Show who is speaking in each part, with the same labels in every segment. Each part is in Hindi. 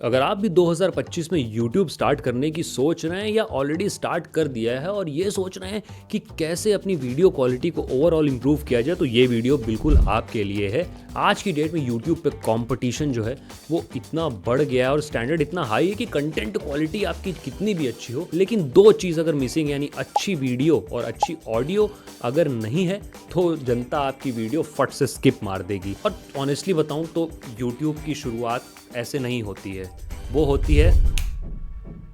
Speaker 1: अगर आप भी 2025 में YouTube स्टार्ट करने की सोच रहे हैं या ऑलरेडी स्टार्ट कर दिया है और ये सोच रहे हैं कि कैसे अपनी वीडियो क्वालिटी को ओवरऑल इंप्रूव किया जाए, तो ये वीडियो बिल्कुल आपके लिए है। आज की डेट में YouTube पे कंपटीशन जो है वो इतना बढ़ गया है और स्टैंडर्ड इतना हाई है कि कंटेंट क्वालिटी आपकी कितनी भी अच्छी हो, लेकिन दो चीज़ अगर मिसिंग, यानी अच्छी वीडियो और अच्छी ऑडियो अगर नहीं है तो जनता आपकी वीडियो फट से स्किप मार देगी। और ऑनेस्टली बताऊं तो YouTube की शुरुआत ऐसे नहीं होती है, वो होती है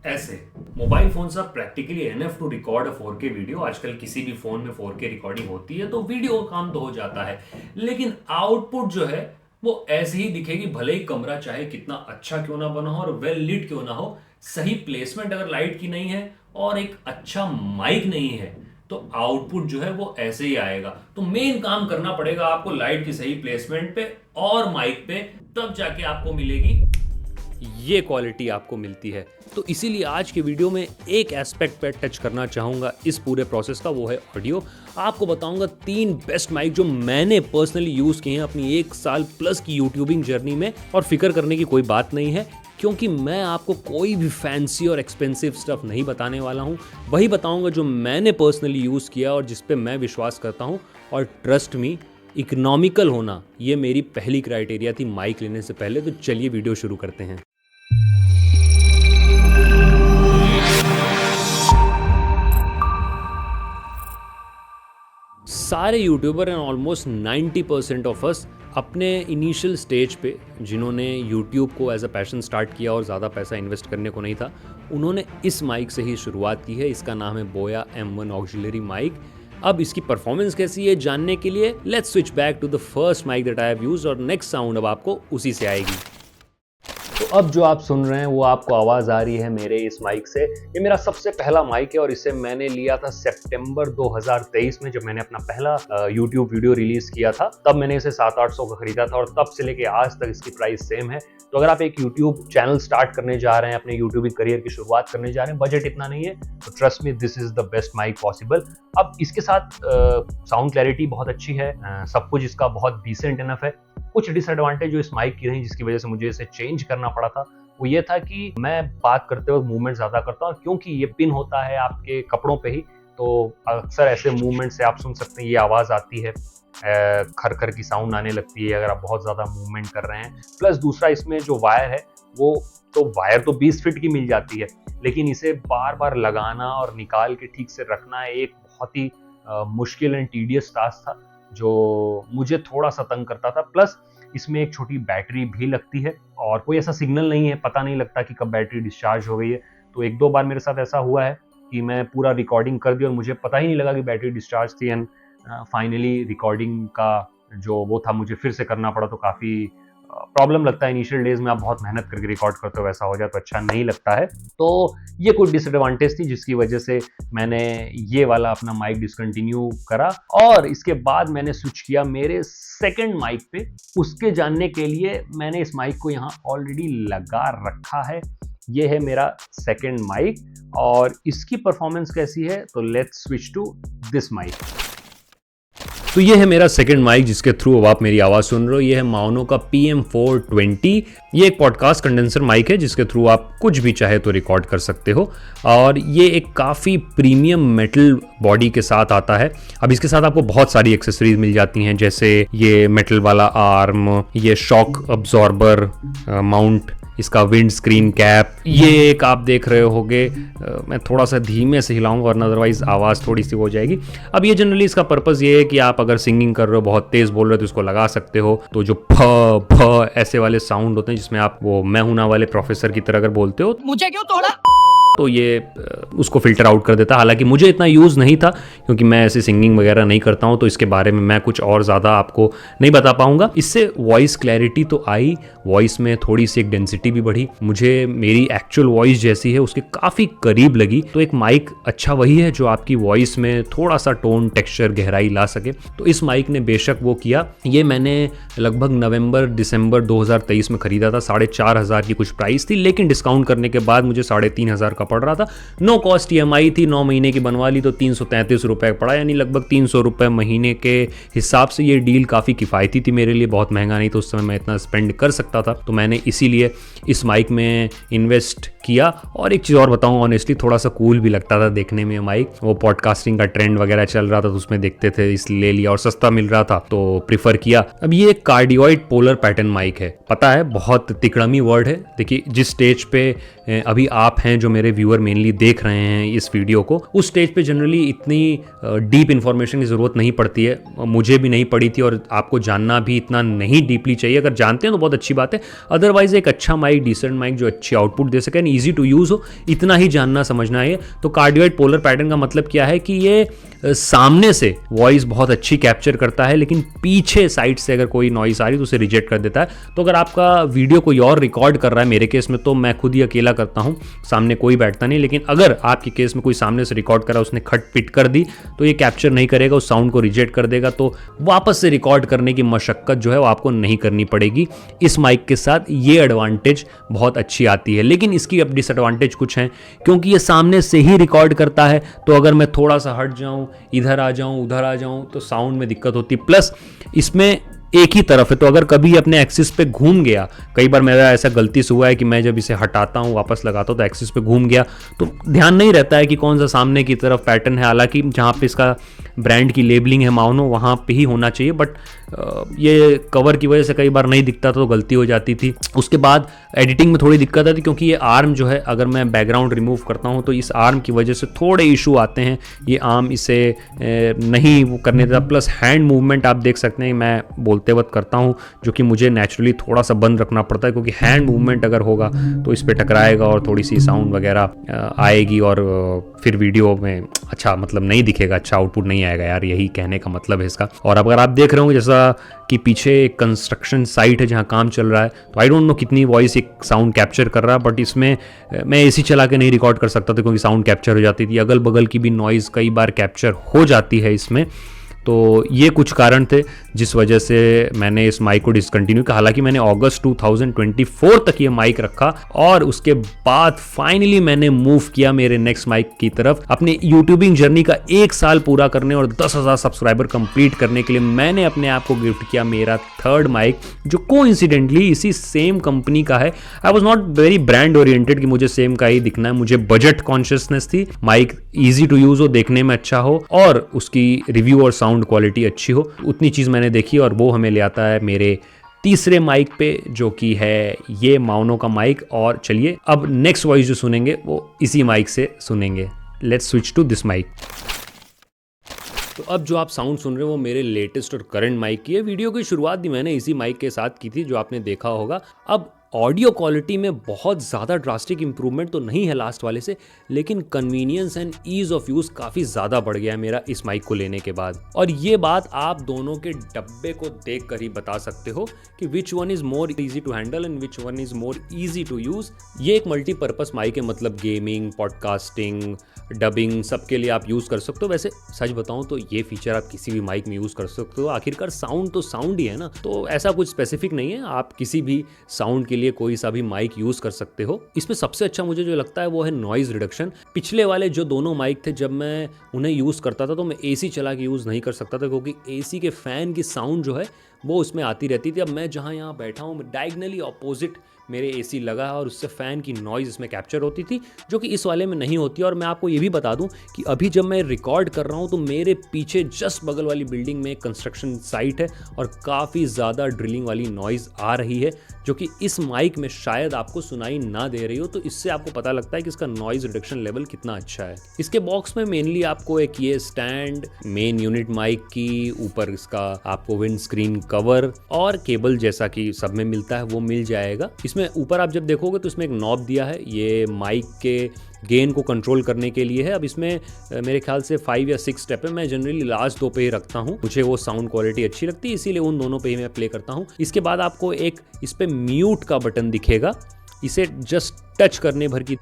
Speaker 1: ऐसे। मोबाइल फोन से practically enough to record a 4K video. आजकल किसी भी फोन में 4K रिकॉर्डिंग होती है तो वीडियो का काम तो हो जाता है, लेकिन आउटपुट जो है वो ऐसे ही दिखेगी, भले ही कमरा चाहे कितना अच्छा क्यों ना बना हो और वेल लिट क्यों ना हो। सही प्लेसमेंट अगर लाइट की नहीं है और एक अच्छा माइक नहीं है तो आउटपुट जो है वो ऐसे ही आएगा। तो मेन काम करना पड़ेगा आपको लाइट की सही प्लेसमेंट पे और माइक पे, तब जाके आपको मिलेगी ये क्वालिटी आपको मिलती है। तो इसीलिए आज के वीडियो में एक एस्पेक्ट पे टच करना चाहूँगा इस पूरे प्रोसेस का, वो है ऑडियो। आपको बताऊंगा 3 बेस्ट माइक जो मैंने पर्सनली यूज़ किए हैं अपनी 1 साल प्लस की यूट्यूबिंग जर्नी में। और फिक्र करने की कोई बात नहीं है, क्योंकि मैं आपको कोई भी फैंसी और एक्सपेंसिव स्टफ नहीं बताने वाला हूँ। वही बताऊंगा जो मैंने पर्सनली यूज़ किया और जिस पे मैं विश्वास करता हूँ। और ट्रस्ट मी, इकोनॉमिकल होना ये मेरी पहली क्राइटेरिया थी माइक लेने से पहले। तो चलिए वीडियो शुरू करते हैं। सारे YouTuber and almost 90% of us अपने इनिशियल स्टेज पे, जिन्होंने यूट्यूब को एज अ पैशन स्टार्ट किया और ज़्यादा पैसा इन्वेस्ट करने को नहीं था, उन्होंने इस माइक से ही शुरुआत की है। इसका नाम है बोया M1 ऑक्सिलरी माइक। अब इसकी परफॉर्मेंस कैसी है जानने के लिए let's switch back to the first mic that I have used, और नेक्स्ट साउंड अब आपको उसी से आएगी। तो अब जो आप सुन रहे हैं वो आपको आवाज़ आ रही है मेरे इस माइक से। ये मेरा सबसे पहला माइक है और इसे मैंने लिया था सितंबर 2023 में, जब मैंने अपना पहला YouTube वीडियो रिलीज किया था। तब मैंने इसे 700-800 का खरीदा था और तब से लेके आज तक इसकी प्राइस सेम है। तो अगर आप एक YouTube चैनल स्टार्ट करने जा रहे हैं, अपने यूट्यूबिंग करियर की शुरुआत करने जा रहे हैं, बजट इतना नहीं है, तो trust me this is the best mic possible. अब इसके साथ साउंड क्लैरिटी बहुत अच्छी है, सब कुछ इसका बहुत डिसेंट इनफ है। कुछ डिसएडवांटेज जो इस माइक की रही जिसकी वजह से मुझे इसे चेंज करना पड़ा था, वो ये था कि मैं बात करते वक्त मूवमेंट ज़्यादा करता हूँ, क्योंकि ये पिन होता है आपके कपड़ों पे ही, तो अक्सर ऐसे मूवमेंट से आप सुन सकते हैं ये आवाज़ आती है, खर की साउंड आने लगती है अगर आप बहुत ज़्यादा मूवमेंट कर रहे हैं। प्लस दूसरा, इसमें जो वायर है वो वायर तो 20 फीट की मिल जाती है, लेकिन इसे बार बार लगाना और निकाल के ठीक से रखना एक बहुत ही मुश्किल एंड टीडियस टास्क था, जो मुझे थोड़ा सा तंग करता था। प्लस इसमें एक छोटी बैटरी भी लगती है और कोई ऐसा सिग्नल नहीं है, पता नहीं लगता कि कब बैटरी डिस्चार्ज हो गई है। तो 1-2 बार मेरे साथ ऐसा हुआ है कि मैं पूरा रिकॉर्डिंग कर दी और मुझे पता ही नहीं लगा कि बैटरी डिस्चार्ज थी, एंड फाइनली रिकॉर्डिंग का जो वो था मुझे फिर से करना पड़ा। तो काफ़ी प्रॉब्लम लगता है इनिशियल डेज में, आप बहुत मेहनत करके रिकॉर्ड करते हो, वैसा हो जाए तो अच्छा नहीं लगता है। तो ये कुछ डिसएडवांटेज थी जिसकी वजह से मैंने ये वाला अपना माइक डिसकंटिन्यू करा और इसके बाद मैंने स्विच किया मेरे सेकंड माइक पे। उसके जानने के लिए मैंने इस माइक को यहाँ ऑलरेडी लगा रखा है। ये है मेरा सेकंड माइक और इसकी परफॉर्मेंस कैसी है, तो let's switch to this mic. तो ये है मेरा सेकंड माइक जिसके थ्रू अब आप मेरी आवाज़ सुन रहे हो। ये है माउनो का PM420। ये एक पॉडकास्ट कंडेंसर माइक है जिसके थ्रू आप कुछ भी चाहे तो रिकॉर्ड कर सकते हो, और ये एक काफ़ी प्रीमियम मेटल बॉडी के साथ आता है। अब इसके साथ आपको बहुत सारी एक्सेसरीज मिल जाती हैं, जैसे ये मेटल वाला आर्म, ये शॉक अब्जॉर्बर माउंट, इसका विंड स्क्रीन कैप, ये एक आप देख रहे होगे। मैं थोड़ा सा धीमे से हिलाऊंगा वरना अदरवाइज आवाज़ थोड़ी सी हो जाएगी। अब ये जनरली इसका पर्पज़ ये है कि आप अगर सिंगिंग कर रहे हो, बहुत तेज़ बोल रहे हो, तो इसको लगा सकते हो। तो जो फ ऐसे वाले साउंड होते हैं जिसमें आप वो मैं हूं ना वाले प्रोफेसर की तरह अगर बोलते हो, मुझे क्यों तोड़ा, तो ये उसको फिल्टर आउट कर देता है। हालांकि मुझे इतना यूज़ नहीं था क्योंकि मैं ऐसी सिंगिंग वगैरह नहीं करता हूँ, तो इसके बारे में मैं कुछ और ज़्यादा आपको नहीं बता पाऊँगा। इससे वॉइस क्लैरिटी तो आई, वॉइस में थोड़ी सी एक डेंसिटी भी बढ़ी, मुझे मेरी एक्चुअल वॉइस जैसी है उसके काफ़ी करीब लगी। तो एक माइक अच्छा वही है जो आपकी वॉइस में थोड़ा सा टोन, टेक्सचर, गहराई ला सके। तो इस माइक ने बेशक वो किया। ये मैंने लगभग नवंबर-दिसंबर 2023 में ख़रीदा था। 4,500 की कुछ प्राइस थी, लेकिन डिस्काउंट करने के बाद मुझे 3,500 का पड़ रहा था। नो कॉस्ट EMI थी, 9 महीने की बनवा ली तो 333 रुपये पड़ा, यानी लगभग 300 रुपये महीने के हिसाब से ये डील काफ़ी किफ़ायती थी मेरे लिए, बहुत महंगा नहीं, तो उस समय मैं इतना स्पेंड कर सकता था, तो मैंने इसीलिए इस माइक में इन्वेस्ट किया। और एक चीज़ और बताऊँ, ऑनेस्टली थोड़ा सा कूल भी लगता था देखने में माइक, वो पॉडकास्टिंग का ट्रेंड वगैरह चल रहा था तो उसमें देखते थे, इसलिए ले लिया और सस्ता मिल रहा था तो प्रीफर किया। अब ये कार्डियोइड पोलर पैटर्न माइक है, पता है बहुत तिकड़मी वर्ड है। देखिए जिस स्टेज पे अभी आप हैं, जो मेरे व्यूअर मेनली देख रहे हैं इस वीडियो को, उस स्टेज पे जनरली इतनी डीप इन्फॉर्मेशन की ज़रूरत नहीं पड़ती है, मुझे भी नहीं पड़ी थी और आपको जानना भी इतना नहीं डीपली चाहिए। अगर जानते हैं तो बहुत अच्छी बात है, अदरवाइज एक अच्छा माइक, डिसेंट माइक जो अच्छी आउटपुट दे सके, ईजी टू यूज़ हो, इतना ही जानना समझना है। तो कार्डियोइड पोलर पैटर्न का मतलब क्या है कि ये सामने से वॉइस बहुत अच्छी कैप्चर करता है, लेकिन पीछे साइड से अगर कोई नॉइस आ रही तो उसे रिजेक्ट कर देता है। तो अगर आपका वीडियो कोई और रिकॉर्ड कर रहा है, मेरे केस में तो मैं खुद ही अकेला करता हूं, सामने कोई बैठता नहीं, लेकिन अगर आपके केस में कोई सामने से रिकॉर्ड करा, उसने खट पिट कर दी तो ये कैप्चर नहीं करेगा, उस साउंड को रिजेक्ट कर देगा, तो वापस से रिकॉर्ड करने की मशक्कत जो है वो आपको नहीं करनी पड़ेगी। इस माइक के साथ ये एडवांटेज बहुत अच्छी आती है, लेकिन इसकी अब डिसएडवांटेज कुछ हैं, क्योंकि ये सामने से ही रिकॉर्ड करता है, तो अगर मैं थोड़ा सा हट जाऊं, इधर आ जाऊं, उधर आ जाऊं, तो साउंड में दिक्कत होती। प्लस इसमें एक ही तरफ है, तो अगर कभी अपने एक्सिस पे घूम गया, कई बार मेरा ऐसा गलती से हुआ है कि मैं जब इसे हटाता हूँ वापस लगाता हूँ तो एक्सिस पे घूम गया, तो ध्यान नहीं रहता है कि कौन सा सामने की तरफ पैटर्न है। हालांकि जहाँ पे इसका ब्रांड की लेबलिंग है मानो, वहाँ पे ही होना चाहिए, बट ये कवर की वजह से कई बार नहीं दिखता तो गलती हो जाती थी। उसके बाद एडिटिंग में थोड़ी दिक्कत आती, क्योंकि ये आर्म जो है, अगर मैं बैकग्राउंड रिमूव करता हूँ तो इस आर्म की वजह से थोड़े इशू आते हैं, ये आर्म इसे नहीं वो करने देता। प्लस हैंड मूवमेंट आप देख सकते हैं, मैं बोलते वक्त करता हूँ, जो कि मुझे नेचुरली थोड़ा सा बंद रखना पड़ता है, क्योंकि हैंड मूवमेंट अगर होगा तो इस पर टकराएगा और थोड़ी सी साउंड वगैरह आएगी और फिर वीडियो में अच्छा मतलब नहीं दिखेगा, अच्छा आउटपुट नहीं आएगा यार, यही कहने का मतलब है इसका। और अगर आप देख रहे हो जैसा कि पीछे एक कंस्ट्रक्शन साइट है जहाँ काम चल रहा है, तो आई डोंट नो कितनी वॉइस एक साउंड कैप्चर कर रहा है, बट इसमें मैं एसी चला के नहीं रिकॉर्ड कर सकता था क्योंकि साउंड कैप्चर हो जाती थी, अगल बगल की भी नॉइज़ कई बार कैप्चर हो जाती है इसमें। तो ये कुछ कारण थे जिस वजह से मैंने इस माइक को डिसकंटिन्यू किया। हालांकि मैंने अगस्त 2024 तक ये माइक रखा और उसके बाद फाइनली मैंने मूव किया मेरे नेक्स्ट माइक की तरफ। अपने यूट्यूबिंग जर्नी का 1 साल पूरा करने और 10,000 सब्सक्राइबर कंप्लीट करने के लिए मैंने अपने आप को गिफ्ट किया मेरा थर्ड माइक, जो कोइंसिडेंटली इसी सेम कंपनी का है। I was not very brand oriented कि मुझे सेम का ही दिखना है, मुझे बजट कॉन्शियसनेस थी, माइक ईजी टू यूज हो, देखने में अच्छा हो और उसकी रिव्यू और साउंड क्वालिटी अच्छी हो, उतनी चीज़ मैंने देखी और वो हमें ले आता है मेरे तीसरे माइक पे, जो कि है ये माउनो का माइक। और चलिए अब नेक्स्ट वॉइस जो सुनेंगे वो इसी माइक से सुनेंगे। Let's switch to this mic. तो अब जो आप साउंड सुन रहे हो वो मेरे लेटेस्ट और करंट माइक की है। वीडियो की शुरुआत भी मैंने इसी माइक के साथ की थी जो आपने देखा होगा। अब ऑडियो क्वालिटी में बहुत ज़्यादा ड्रास्टिक इंप्रूवमेंट तो नहीं है लास्ट वाले से, लेकिन convenience and ease of use काफ़ी ज़्यादा बढ़ गया है मेरा इस माइक को लेने के बाद। और ये बात आप दोनों के डब्बे को देख कर ही बता सकते हो कि which one is more easy to handle and which one is more easy to use. ये एक मल्टीपर्पज़ माइक है, मतलब गेमिंग, पॉडकास्टिंग, डबिंग सबके लिए आप यूज़ कर सकते हो। वैसे सच बताऊं तो ये फीचर आप किसी भी माइक में यूज़ कर सकते हो, आखिरकार साउंड तो साउंड ही है ना, तो ऐसा कुछ स्पेसिफिक नहीं है, आप किसी भी साउंड के लिए कोई सा भी माइक यूज़ कर सकते हो। इसमें सबसे अच्छा मुझे जो लगता है वो है नॉइज़ रिडक्शन। पिछले वाले जो दोनों माइक थे जब मैं उन्हें यूज़ करता था तो मैं एसी चला के यूज़ नहीं कर सकता था, क्योंकि एसी के फ़ैन की साउंड जो है वो उसमें आती रहती थी। अब मैं जहाँ यहाँ बैठा हूँ डायगनली ऑपोजिट मेरे एसी लगा है और उससे फ़ैन की नॉइज़ इसमें कैप्चर होती थी, जो कि इस वाले में नहीं होती। और मैं आपको ये भी बता दूं कि अभी जब मैं रिकॉर्ड कर रहा हूं तो मेरे पीछे जस्ट बगल वाली बिल्डिंग में कंस्ट्रक्शन साइट है और काफ़ी ज़्यादा ड्रिलिंग वाली नॉइज़ आ रही है, जो कि इस माइक में शायद आपको सुनाई ना दे रही हो। तो इससे आपको पता लगता है कि इसका नॉइज़ रिडक्शन लेवल कितना अच्छा है। इसके बॉक्स में मेनली आपको एक ये स्टैंड, मेन यूनिट माइक की, ऊपर इसका आपको विंड स्क्रीन कवर और केबल जैसा कि सब में मिलता है वो मिल जाएगा। इसमें ऊपर आप जब देखोगे तो इसमें एक नॉब दिया है, ये माइक के गेन को कंट्रोल करने के लिए है। अब इसमें मेरे ख्याल से 5 या 6 स्टेप है, मैं जनरली लास्ट 2 पे ही रखता हूँ, मुझे वो साउंड क्वालिटी अच्छी लगती है, इसीलिए उन दोनों पे ही मैं प्ले करता हूँ। इसके बाद आपको एक इस पे म्यूट का बटन दिखेगा, इसे जस्ट टच करने भर की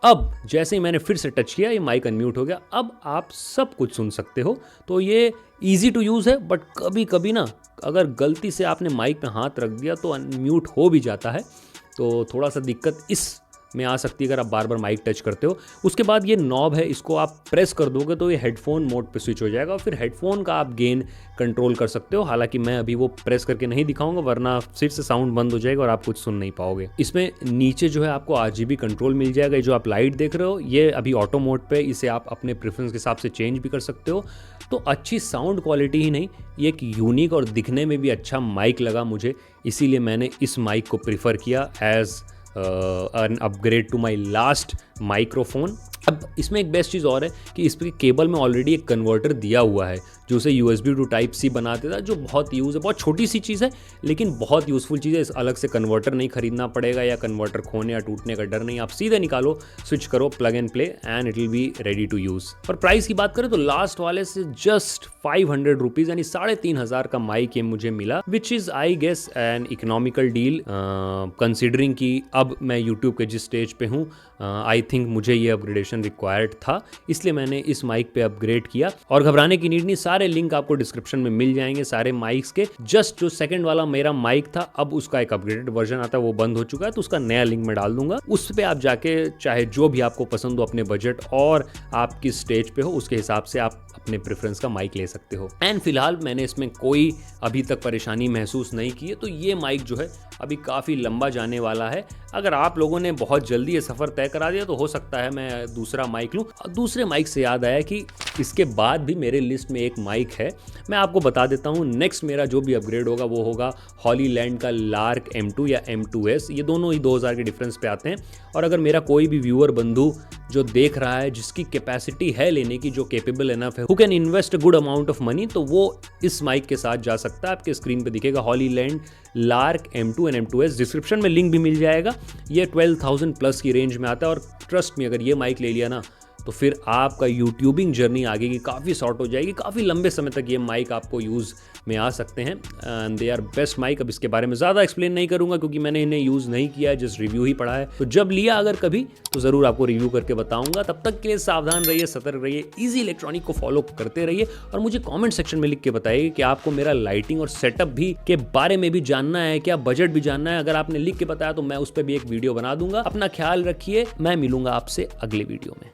Speaker 1: अब जैसे ही मैंने फिर से टच किया ये माइक अनम्यूट हो गया। अब आप सब कुछ सुन सकते हो। तो ये इजी टू यूज़ है, बट कभी कभी ना अगर गलती से आपने माइक पे हाथ रख दिया तो अनम्यूट हो भी जाता है, तो थोड़ा सा दिक्कत इस में आ सकती है अगर आप बार बार माइक टच करते हो। उसके बाद ये नॉब है, इसको आप प्रेस कर दोगे तो ये हेडफोन मोड पे स्विच हो जाएगा और फिर हेडफोन का आप गेन कंट्रोल कर सकते हो। हालांकि मैं अभी वो प्रेस करके नहीं दिखाऊंगा वरना फिर से साउंड बंद हो जाएगा और आप कुछ सुन नहीं पाओगे। इसमें नीचे जो है आपको RGB कंट्रोल मिल जाएगा। जो आप लाइट देख रहे हो ये अभी ऑटो मोड पे, इसे आप अपने प्रेफरेंस के हिसाब से चेंज भी कर सकते हो। तो अच्छी साउंड क्वालिटी ही नहीं, ये एक यूनिक और दिखने में भी अच्छा माइक लगा मुझे, इसीलिए मैंने इस माइक को प्रीफर किया as an upgrade to my last microphone। अब इसमें एक बेस्ट चीज़ और है कि इस पर केबल में ऑलरेडी एक कन्वर्टर दिया हुआ है जो उसे USB to Type-C बना देता है, जो बहुत यूज़ है। बहुत छोटी सी चीज़ है लेकिन बहुत यूज़फुल चीज़ है। इस अलग से कन्वर्टर नहीं खरीदना पड़ेगा या कन्वर्टर खोने या टूटने का डर नहीं। आप सीधे निकालो, स्विच करो, plug and play and it will be ready to use. और प्राइस की बात करें तो लास्ट वाले से जस्ट 500 रुपीज़ यानी 3,500 का माइक ये मुझे मिला, which is I guess an economical deal considering कि अब मैं यूट्यूब के जिस स्टेज पे हूँ। आई थिंक मुझे ये अपग्रेडेशन रिक्वायर्ड था, इसलिए मैंने इस माइक पे अपग्रेड किया। और घबराने की नीड नहीं, सारे लिंक आपको डिस्क्रिप्शन में मिल जाएंगे सारे माइक्स के। जस्ट जो सेकंड वाला मेरा माइक था अब उसका एक अपग्रेडेड वर्जन आता है, वो बंद हो चुका है, तो उसका नया लिंक मैं डाल दूंगा। उस पे आप जाके चाहे जो भी आपको पसंद हो, अपने बजट और आप किस स्टेज पे हो उसके हिसाब से आप अपने प्रेफरेंस का माइक ले सकते हो। एंड फिलहाल मैंने इसमें कोई अभी तक परेशानी महसूस नहीं की है, तो ये माइक जो है अभी काफ़ी लंबा जाने वाला है। अगर आप लोगों ने बहुत जल्दी ये सफ़र तय करा दिया तो हो सकता है मैं दूसरा माइक लूँ। दूसरे माइक से याद आया कि इसके बाद भी मेरे लिस्ट में एक माइक है, मैं आपको बता देता हूँ। नेक्स्ट मेरा जो भी अपग्रेड होगा वो होगा हॉलीलैंड का लार्क M2 या M2S। ये दोनों ही 2000 के डिफरेंस पे आते हैं। और अगर मेरा कोई भी व्यूअर बंधु जो देख रहा है, जिसकी कैपेसिटी है लेने की, जो कैपेबल इनफ है, who can invest a good amount of money, तो वो इस माइक के साथ जा सकता है। आपके स्क्रीन पे दिखेगा Hollyland lark M2 and M2S। Description में लिंक भी मिल जाएगा। ये 12,000 प्लस की रेंज में आता है और ट्रस्ट में अगर ये माइक ले लिया ना तो फिर आपका यूट्यूबिंग जर्नी आगे की काफ़ी शॉर्ट हो जाएगी। काफ़ी लंबे समय तक ये माइक आपको यूज़ में आ सकते हैं and they are best mic. अब इसके बारे में ज़्यादा एक्सप्लेन नहीं करूँगा क्योंकि मैंने इन्हें यूज़ नहीं किया है, जस्ट रिव्यू ही पढ़ा है। तो जब लिया अगर कभी तो ज़रूर आपको रिव्यू करके बताऊँगा। तब तक के लिए सावधान रहिए, सतर्क रहिए, ईजी इलेक्ट्रॉनिक को फॉलो करते रहिए और मुझे कॉमेंट सेक्शन में लिख के बताइए कि आपको मेरा लाइटिंग और सेटअप भी के बारे में भी जानना है क्या, बजट भी जानना है। अगर आपने लिख के बताया तो मैं उस पर भी एक वीडियो बना दूंगा। अपना ख्याल रखिए, मैं मिलूंगा आपसे अगले वीडियो में।